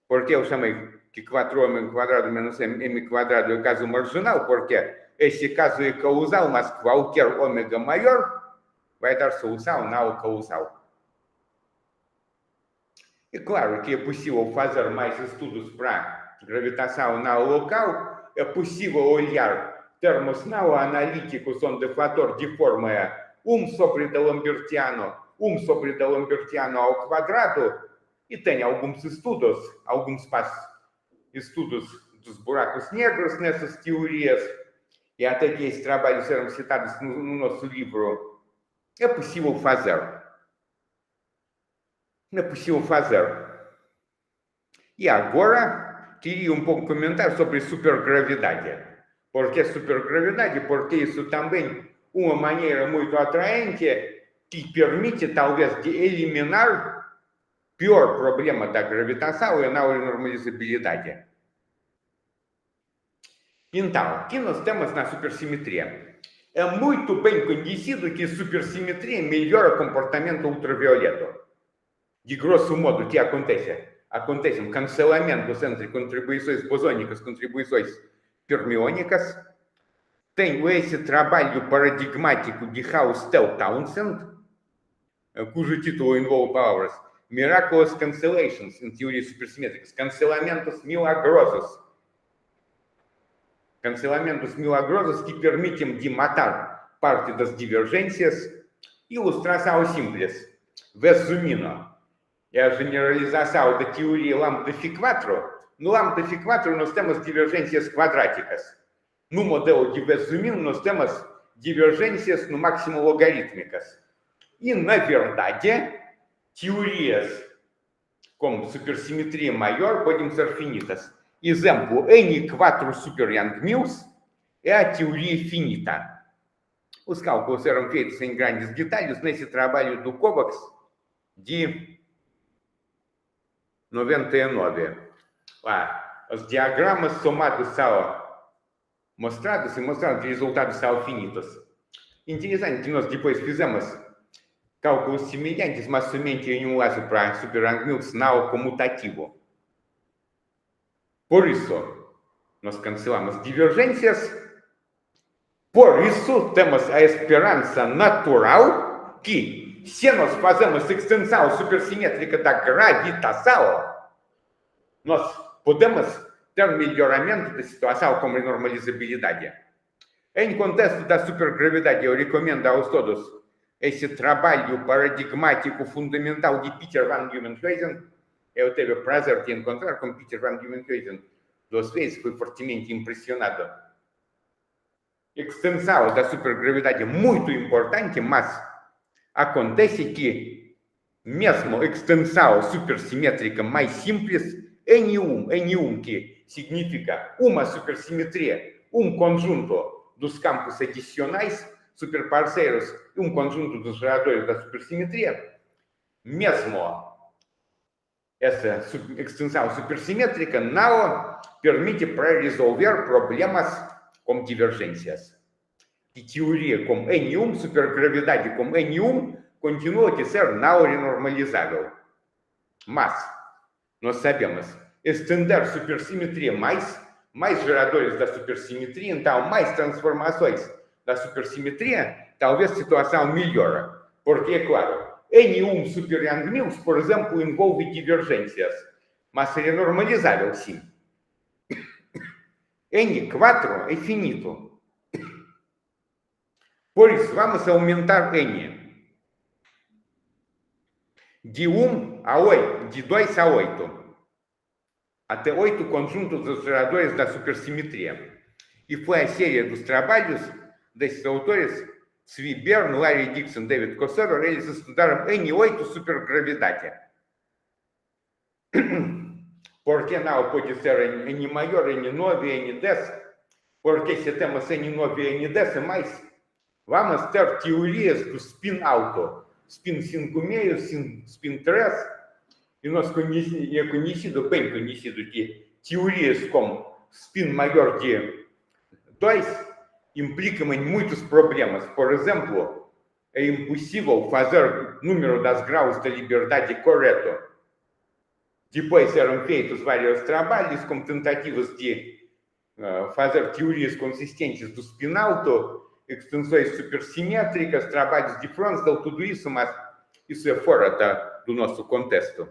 [SPEAKER 2] Porque eu chamei que 4m quadrado menos m quadrado é o caso marginal, porque esse caso é causal, mas qualquer ômega maior vai dar solução não causal. É claro que é possível fazer mais estudos para gravitação não local, é possível olhar termos não analíticos onde o fator de forma é 1 sobre D'Lambertiano ao quadrado, e tem alguns estudos, estudos dos buracos negros nessas teorias, e até que esses trabalhos serão citados no nosso livro. É possível fazer. É possível fazer. E agora, queria um pouco comentar sobre supergravidade. Por que supergravidade? Porque isso também uma maneira muito atraente que permite, talvez, de eliminar o pior problema da gravitação e a não normalizabilidade. Então, o que nós temos na supersimetria? É muito bem conhecido que a supersimetria melhora o comportamento ultravioleta. De grosso modo, o que acontece? Acontecem cancelamentos entre contribuições bosônicas, contribuições fermiônicas. Tenho esse trabalho paradigmático de House-Tell Townsend, cujo título envolve palavras Miraculous Cancellations em teorias supersimétricas, cancelamentos milagrosos. Cancelamentos milagrosos que permitem de matar parte das divergências. Ilustração simples. Vesumino é a generalização da teoria lambda φ4. No lambda φ4 nós temos divergências quadráticas. No modelo de Vesumino nós temos divergências no máximo logarítmicas. E, na verdade, teorias com supersimetria maior podem ser finitas. Exemplo, N4 super Young-Mills é a teoria finita. Os cálculos eram feitos em grandes detalhes nesse trabalho do Kovacs de 99. Os diagramas somados são mostrados e mostrados que resultados são finitos. Interessante que nós depois fizemos cálculos semelhantes, mas somente em um laço para super Young-Mills não comutativo. Por isso, nós cancelamos divergências. Por isso, temos a esperança natural que, se nós fazemos extensão supersimétrica da gravitação, nós podemos ter melhoramento da situação como normalizabilidade. Em contexto da supergravidade, eu recomendo aos todos esse trabalho paradigmático fundamental de Peter van Diemenhuizen. Eu tive o prazer de encontrar com Peter van Diemenhuizen 2 vezes, fui fortemente impressionado. Extensão da supergravidade é muito importante, mas acontece que mesmo extensão supersimétrica mais simples, N1, que significa uma supersimetria, um conjunto dos campos adicionais, superparceiros, e um conjunto dos geradores da supersimetria, mesmo essa extensão supersimétrica não permite para resolver problemas como divergências. De teoria como N1, supergravidade como N1, continua a ser não renormalizável. Mas nós sabemos, estender supersimetria mais geradores da supersimetria, então mais transformações da supersimetria, talvez a situação melhora. Porque, é claro, N1 super Young-Mills, por exemplo, envolve divergências, mas seria normalizável, sim. N4 é finito. Por isso, vamos aumentar N. De 1 a 8, de 2 a 8. Até 8 conjuntos dos geradores da supersimetria. E foi a série dos trabalhos desses autores, Zvi Bern, Larry Dixon, David Cossero, eles estudaram N8 supergravidade. Porque não pode ser N maior, N9, N10, porque se temos N9 e N10 mais, vamos ter teorias do spin alto, spin 5,5, spin 3, e nós conhecido, bem conhecido, de teorias como spin maior de 2 implicam em muitos problemas. Por exemplo, é impossível fazer número das graus de liberdade correto. Depois eram feitos vários trabalhos com tentativas de fazer teorias consistentes do spin alto, extensões supersimétricas, trabalhos de Fronsdal, tudo isso, mas isso é fora do nosso contexto.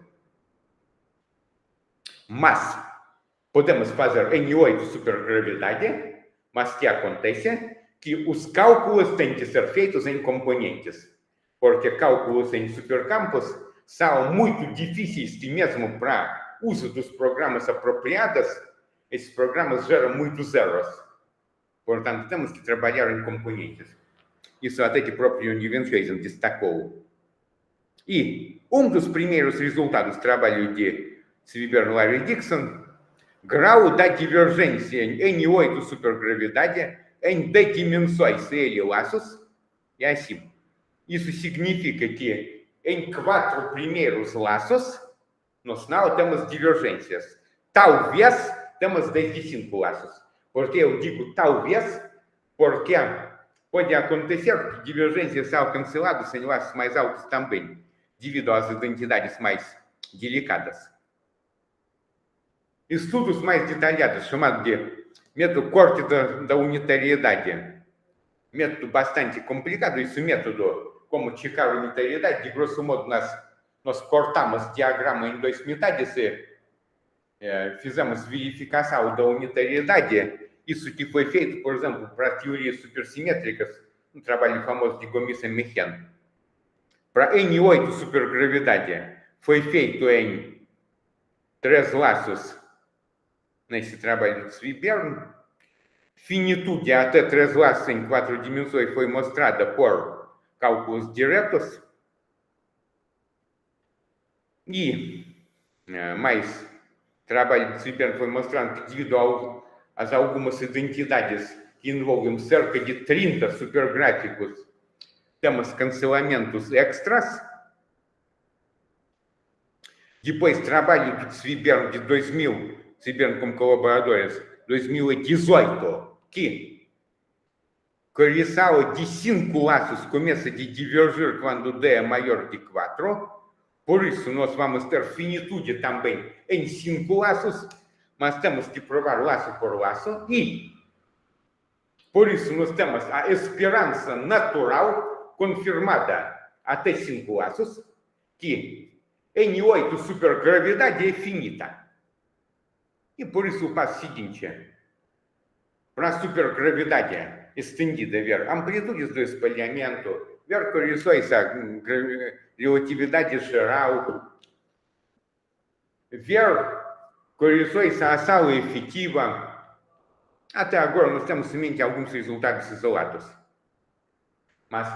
[SPEAKER 2] Mas podemos fazer N8 supergravidade, mas o que acontece? Que os cálculos têm que ser feitos em componentes, porque cálculos em supercampos são muito difíceis e mesmo para uso dos programas apropriados, esses programas geram muitos erros. Portanto, temos que trabalhar em componentes. Isso até que o próprio Univenhuizen destacou. E um dos primeiros resultados do trabalho de Zvi Bern, Larry Dixon, grau da divergência em N8 supergravidade em D dimensões L laços é assim. Isso significa que em 4 primeiros laços, no sinal temos divergências. Talvez temos desde 5 laços. Por que eu digo talvez? Porque pode acontecer que divergências são canceladas em laços mais altos também, devido às identidades mais delicadas. Estudos mais detalhados, chamado de método corte da unitariedade. Método bastante complicado. Esse método, como checar a unitariedade, de grosso modo, nós cortamos diagrama em 2 metades e fizemos verificação da unitariedade. Isso que foi feito, por exemplo, para teorias supersimétricas, um trabalho famoso de Gomis e Mehen. Para N8 supergravidade, foi feito em 3 laços, nesse trabalho de Zvi Bern. Finitude até 3 laços em 4 dimensões foi mostrada por cálculos diretos. E mais trabalho de Zvi Bern foi mostrando que devido às algumas identidades que envolvem cerca de 30 supergráficos, temos cancelamentos extras. Depois, trabalho de Zvi Bern de 2000, Zvi Bern com colaboradores, 2018, que correção de 5 laços começa a divergir quando D é maior que 4. Por isso, nós vamos ter finitude também em 5 laços, mas temos que provar laço por laço. E, por isso, nós temos a esperança natural confirmada até 5 laços, que N8 supergravidade é finita. E por isso o passo seguinte, para a supergravidade estendida, ver amplitudes do espalhamento, ver correções à relatividade geral, ver correções à ação efetiva. Até agora nós temos em mente alguns resultados isolados. Mas,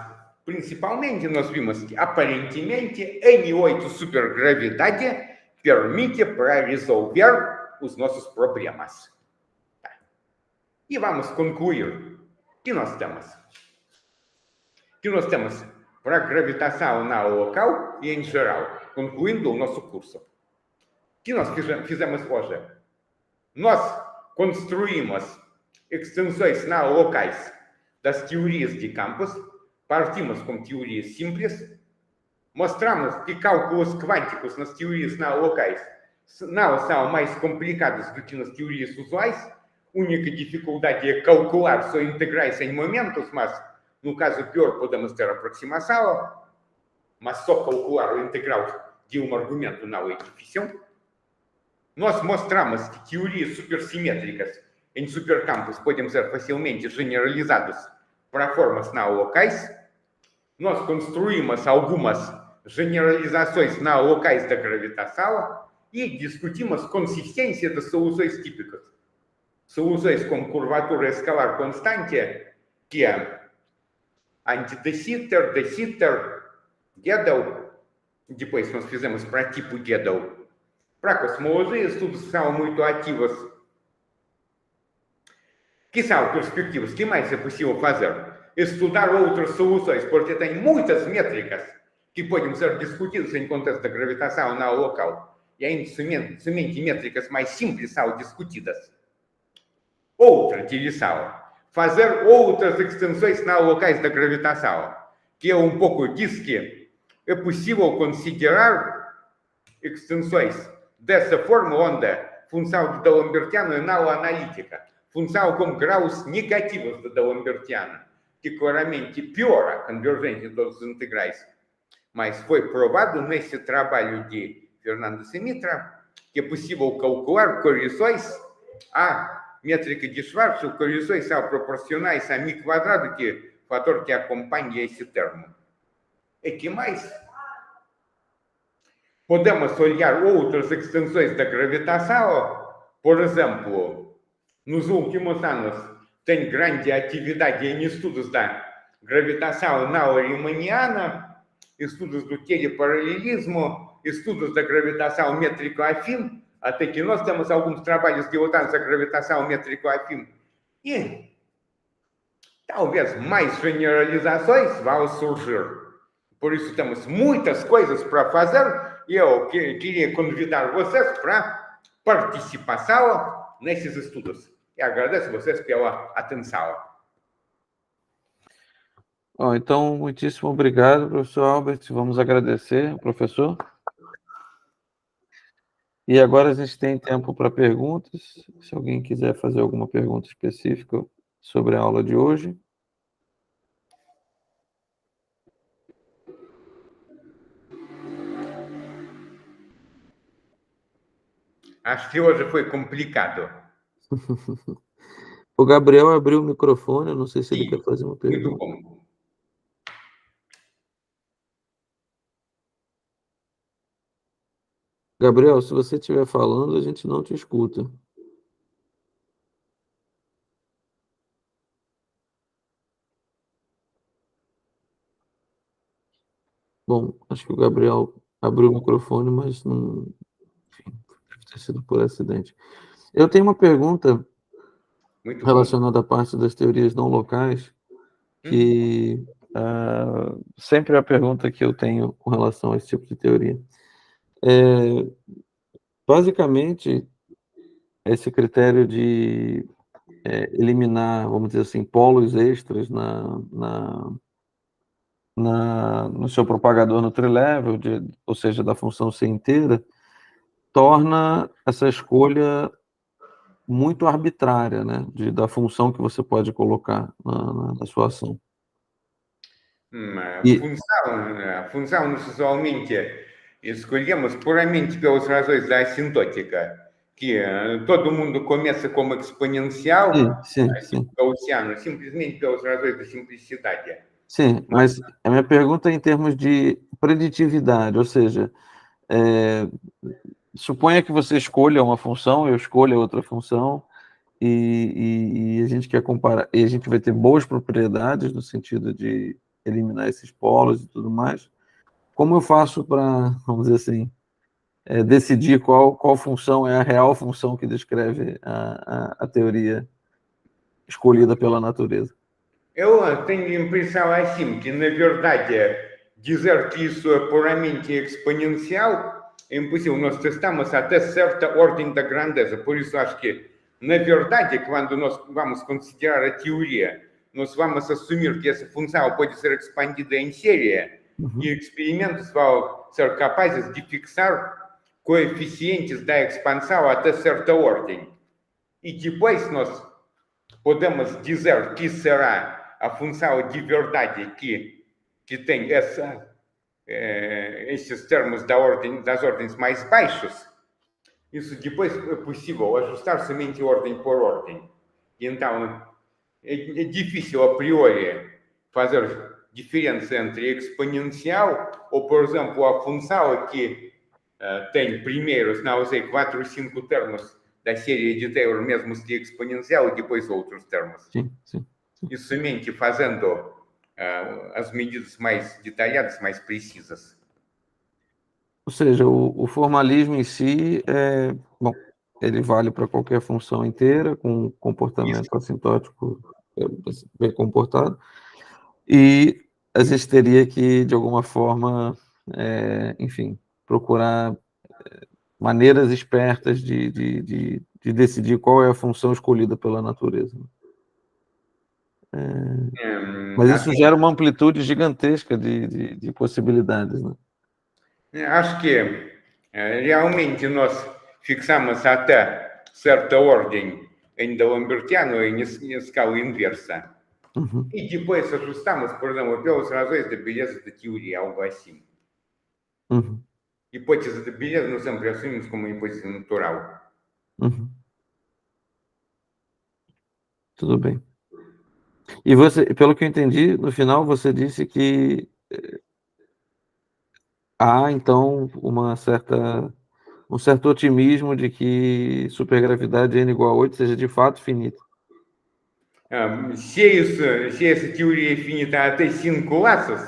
[SPEAKER 2] principalmente, nós vimos que, aparentemente, N8 supergravidade permite para resolver os nossos problemas. Tá. E vamos concluir. O que nós temos? O que nós temos para a gravitação na local e em geral, concluindo o nosso curso. O que nós fizemos hoje? Nós construímos extensões na locais das teorias de campos, partimos com teorias simples, mostramos que cálculos quânticos nas teorias na locais não são mais complicados do que nas teorias usuais. A única dificuldade é calcular só integrais em momentos, mas no caso pior podemos ter aproximação, mas só calcular o integral de um argumento não é difícil. Nós mostramos que teorias supersimétricas em supercampos podem ser facilmente generalizadas para formas não locais. Nós construímos algumas generalizações não locais da gravitação e discutimos consistência das soluções típicas. soluções com curvatura escalar constante, que é anti-de Sitter, de Sitter, Gödel. Depois nós fizemos para tipo Gödel. Para cosmologia, estudos que são muito ativos. Que são perspectivas? Que mais é possível fazer? Estudar outras soluções, porque tem muitas métricas que podem ser discutidas em contexto da gravitacional local. E ainda somente métricas mais simples são discutidas. Outra direção, fazer outras extensões não locais da gravitação, que é um pouco diz que é possível considerar extensões dessa forma onde a função de D'Alembertiano é não analítica, função com graus negativos de D'Alembertiano, que claramente piora a convergência dos integrais. Mas foi provado nesse trabalho de Fernando Semitra que é possível calcular correções a métrica de Schwarz, correções são proporcionais a μ quadrado, que é o fator que acompanha esse termo. E que mais? Podemos olhar outras extensões da gravitação. Por exemplo, nos últimos anos, tem grande atividade em estudos da gravitação não riemanniana, estudos do teleparalelismo, estudos da gravitação métrico-afim, até que nós temos alguns trabalhos devotados à gravitação métrico-afim. E talvez mais generalizações vão surgir. Por isso temos muitas coisas para fazer e eu queria convidar vocês para participação nesses estudos. E agradeço vocês pela atenção.
[SPEAKER 1] Então, muitíssimo obrigado, professor Albert. Vamos agradecer, professor. E agora a gente tem tempo para perguntas. Se alguém quiser fazer alguma pergunta específica sobre a aula de hoje.
[SPEAKER 2] Acho que hoje foi complicado.
[SPEAKER 1] O Gabriel abriu o microfone, eu não sei se ele quer fazer uma pergunta.
[SPEAKER 2] Muito bom.
[SPEAKER 1] Gabriel, se você estiver falando, a gente não te escuta. Bom, acho que o Gabriel abriu o microfone, mas não... Enfim, deve ter sido por acidente. Eu tenho uma pergunta relacionada à parte das teorias não locais, que sempre é a pergunta que eu tenho com relação a esse tipo de teoria. Basicamente, esse critério de eliminar, vamos dizer assim, polos extras no seu propagador no tree-level, ou seja, da função C inteira, torna essa escolha muito arbitrária, né, da função que você pode colocar na sua ação.
[SPEAKER 2] A função nós usualmente escolhemos puramente pelas razões da assintótica, que todo mundo começa como exponencial,
[SPEAKER 1] sim.
[SPEAKER 2] gaussiano, simplesmente pelas razões da simplicidade.
[SPEAKER 1] Sim, mas a minha pergunta é em termos de preditividade, ou seja, suponha que você escolha uma função, eu escolha outra função, e a gente quer comparar, e a gente vai ter boas propriedades no sentido de eliminar esses polos e tudo mais. Como eu faço para, vamos dizer assim, decidir qual função é a real função que descreve a teoria escolhida pela natureza?
[SPEAKER 2] Eu tenho a impressão assim, que na verdade dizer que isso é puramente exponencial é impossível. Nós testamos até certa ordem da grandeza, por isso acho que, na verdade, quando nós vamos considerar a teoria, nós vamos assumir que essa função pode ser expandida em série, e experimentos vão ser capazes de fixar coeficientes da expansão até certa ordem. E depois nós podemos dizer que será a função de verdade que tem esses termos das ordens mais baixos. Isso depois é possível ajustar somente ordem por ordem. Então, é difícil a priori fazer diferença entre exponencial ou, por exemplo, a função que tem primeiros, não sei, 4 ou 5 termos da série de Taylor, mesmo se exponencial, e depois outros termos.
[SPEAKER 1] Sim, sim.
[SPEAKER 2] E somente fazendo as medidas mais detalhadas, mais precisas.
[SPEAKER 1] Ou seja, o formalismo em si, bom, ele vale para qualquer função inteira, com comportamento assintótico bem comportado, e a gente teria que, de alguma forma, enfim, procurar maneiras espertas de decidir qual é a função escolhida pela natureza. Mas isso
[SPEAKER 2] Assim,
[SPEAKER 1] gera uma amplitude gigantesca de possibilidades, né?
[SPEAKER 2] acho que realmente nós fixamos até certa ordem ainda lambertiano em escala inversa.
[SPEAKER 1] Uhum.
[SPEAKER 2] E depois ajustamos, por exemplo, pelas razões da beleza da teoria, algo assim.
[SPEAKER 1] Uhum.
[SPEAKER 2] Hipótese de beleza nós sempre assumimos como hipótese natural.
[SPEAKER 1] Uhum. Tudo bem. E você, pelo que eu entendi, no final você disse que há, então, um certo otimismo de que supergravidade N igual a 8 seja de fato finita.
[SPEAKER 2] Se essa teoria é finita até 5 laços,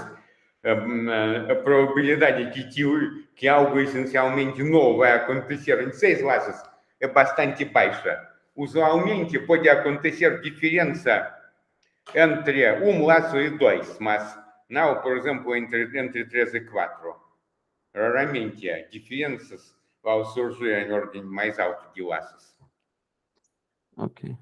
[SPEAKER 2] a probabilidade que algo essencialmente novo vai acontecer em 6 laços é bastante baixa. Usualmente pode acontecer diferença entre um laço e dois, mas não, por exemplo, entre 3 e 4. Raramente há diferenças vão surgir em ordem mais alta de laços.
[SPEAKER 1] Ok.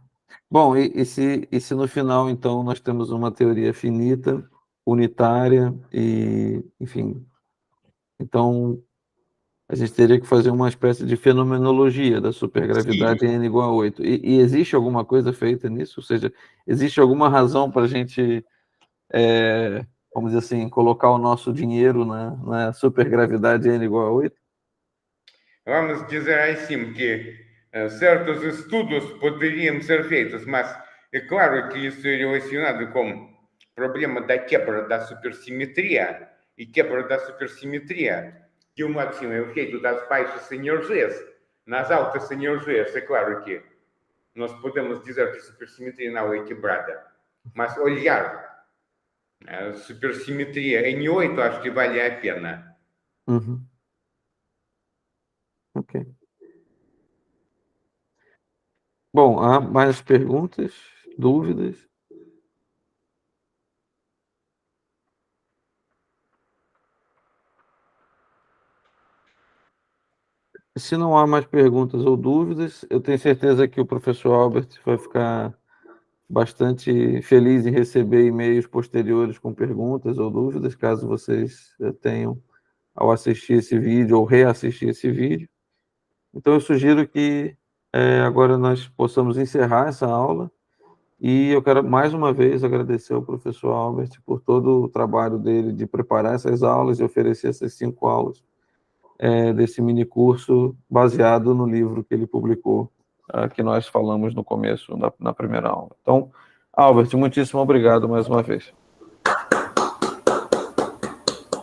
[SPEAKER 1] Bom, e se no final, então, nós temos uma teoria finita, unitária e, enfim, então a gente teria que fazer uma espécie de fenomenologia da supergravidade
[SPEAKER 2] Sim,
[SPEAKER 1] N igual a 8. E existe alguma coisa feita nisso? Ou seja, existe alguma razão para a gente, vamos dizer assim, colocar o nosso dinheiro na supergravidade N igual a 8?
[SPEAKER 2] vamos dizer assim que certos estudos poderiam ser feitos, mas é claro que isso é relacionado com o problema da quebra da supersimetria. E quebra da supersimetria, de um lado, sim, é o efeito das baixas energias. Nas altas energias, é claro que nós podemos dizer que a supersimetria não é quebrada. Mas olhar a supersimetria em 8 acho que vale a pena.
[SPEAKER 1] Uhum. Ok. Bom, há mais perguntas, dúvidas? Se não há mais perguntas ou dúvidas, eu tenho certeza que o professor Albert vai ficar bastante feliz em receber e-mails posteriores com perguntas ou dúvidas, caso vocês tenham ao assistir esse vídeo ou reassistir esse vídeo. Então, eu sugiro que agora nós possamos encerrar essa aula e eu quero mais uma vez agradecer ao professor Albert por todo o trabalho dele de preparar essas aulas e oferecer essas 5 aulas desse mini curso baseado no livro que ele publicou, que nós falamos no começo, na primeira aula. Então, Albert, muitíssimo obrigado mais uma vez.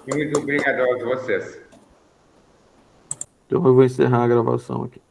[SPEAKER 2] E muito obrigado a vocês.
[SPEAKER 1] Então, eu vou encerrar a gravação aqui.